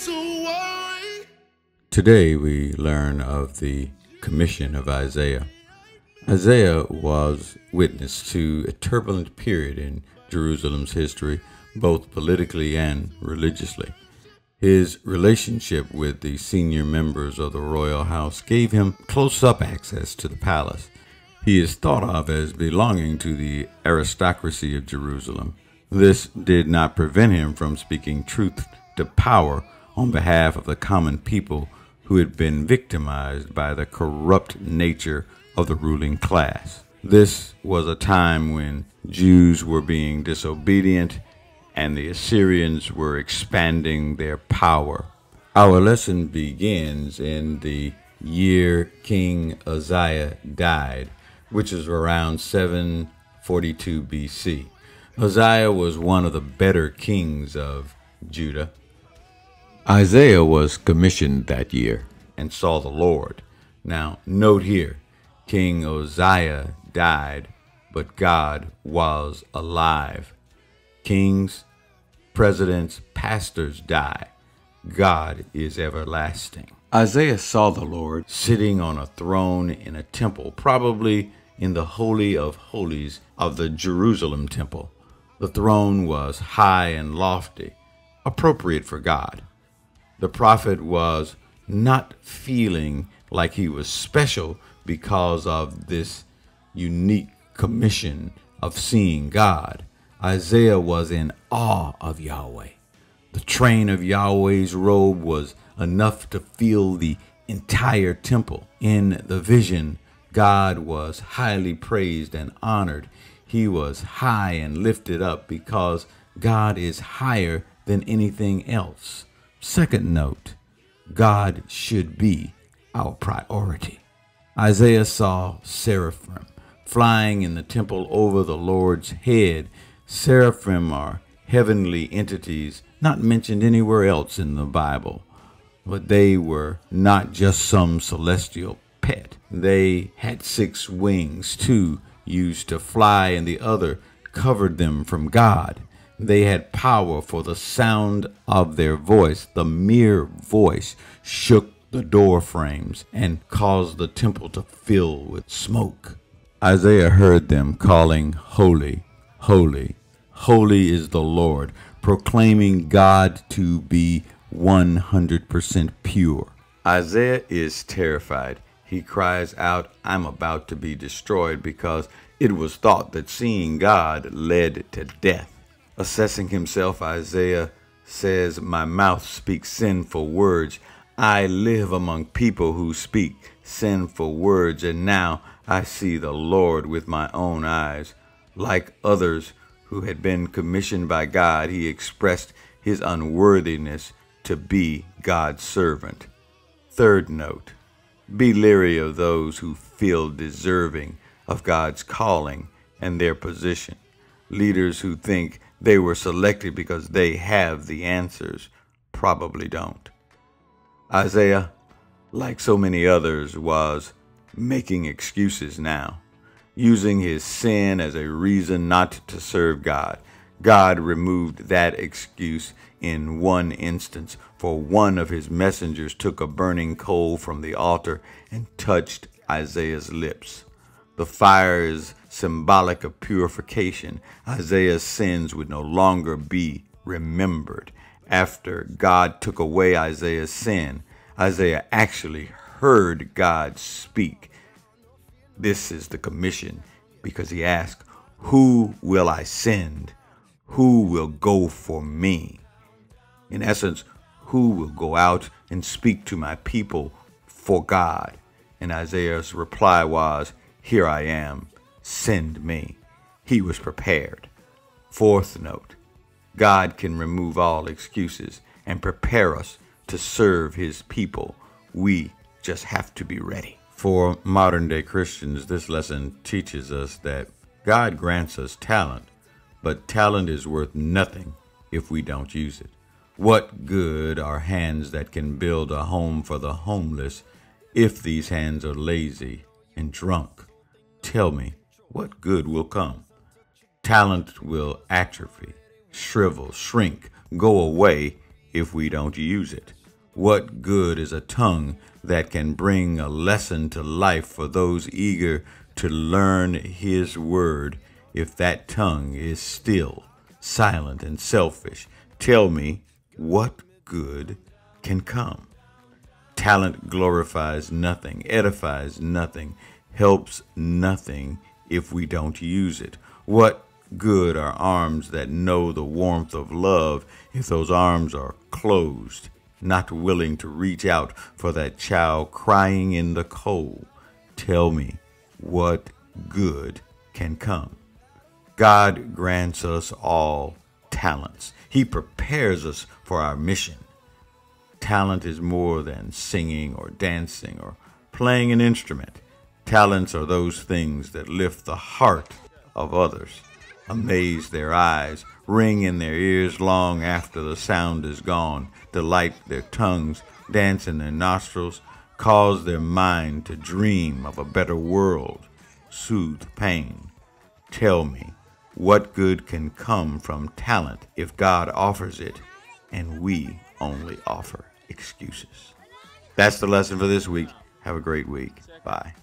to worry. Today we learn of the commission of Isaiah. Isaiah was witness to a turbulent period in Jerusalem's history, both politically and religiously. His relationship with the senior members of the royal house gave him close-up access to the palace. He is thought of as belonging to the aristocracy of Jerusalem. This did not prevent him from speaking truth to power on behalf of the common people who had been victimized by the corrupt nature of the ruling class. This was a time when Jews were being disobedient and the Assyrians were expanding their power. Our lesson begins in the year King Uzziah died, which is around 742 BC. Uzziah was one of the better kings of Judah. Isaiah was commissioned that year and saw the Lord. Now, note here, King Uzziah died, but God was alive. Kings, presidents, pastors die. God is everlasting. Isaiah saw the Lord sitting on a throne in a temple, probably in the Holy of Holies of the Jerusalem temple. The throne was high and lofty, appropriate for God. The prophet was not feeling like he was special because of this unique commission of seeing God. Isaiah was in awe of Yahweh. The train of Yahweh's robe was enough to fill the entire temple. In the vision, God was highly praised and honored. He was high and lifted up because God is higher than anything else. Second note, God should be our priority. Isaiah saw seraphim flying in the temple over the Lord's head. Seraphim are heavenly entities not mentioned anywhere else in the Bible, but they were not just some celestial pet. They had 6 wings, 2 used to fly and the other covered them from God. They had power for the sound of their voice. The mere voice shook the door frames and caused the temple to fill with smoke. Isaiah heard them calling, "Holy, holy, holy is the Lord," proclaiming God to be 100% pure. Isaiah is terrified. He cries out, "I'm about to be destroyed," because it was thought that seeing God led to death. Assessing himself, Isaiah says, "My mouth speaks sinful words. I live among people who speak sinful words, and now I see the Lord with my own eyes." Like others who had been commissioned by God, he expressed his unworthiness to be God's servant. Third note, be leery of those who feel deserving of God's calling and their position. Leaders who think they were selected because they have the answers probably don't. Isaiah, like so many others, was making excuses now, using his sin as a reason not to serve God. God removed that excuse in one instance, for one of his messengers took a burning coal from the altar and touched Isaiah's lips. The fire is symbolic of purification. Isaiah's sins would no longer be remembered. After God took away Isaiah's sin, Isaiah actually heard God speak. This is the commission, because he asked, "Who will I send? Who will go for me?" In essence, who will go out and speak to my people for God? And Isaiah's reply was, "Here I am, send me." He was prepared. Fourth note, God can remove all excuses and prepare us to serve his people. We just have to be ready. For modern-day Christians, this lesson teaches us that God grants us talent, but talent is worth nothing if we don't use it. What good are hands that can build a home for the homeless if these hands are lazy and drunk? Tell me, what good will come? Talent will atrophy, shrivel, shrink, go away if we don't use it? What good is a tongue that can bring a lesson to life for those eager to learn His word if that tongue is still, silent, and selfish? Tell me, what good can come? Talent glorifies nothing, edifies nothing, helps nothing if we don't use it. What good are arms that know the warmth of love if those arms are closed, not willing to reach out for that child crying in the cold? Tell me, what good can come? God grants us all talents. He prepares us for our mission. Talent is more than singing or dancing or playing an instrument. Talents are those things that lift the heart of others, amaze their eyes, ring in their ears long after the sound is gone, delight their tongues, dance in their nostrils, cause their mind to dream of a better world, soothe pain. Tell me, what good can come from talent if God offers it and we only offer excuses? That's the lesson for this week. Have a great week. Bye.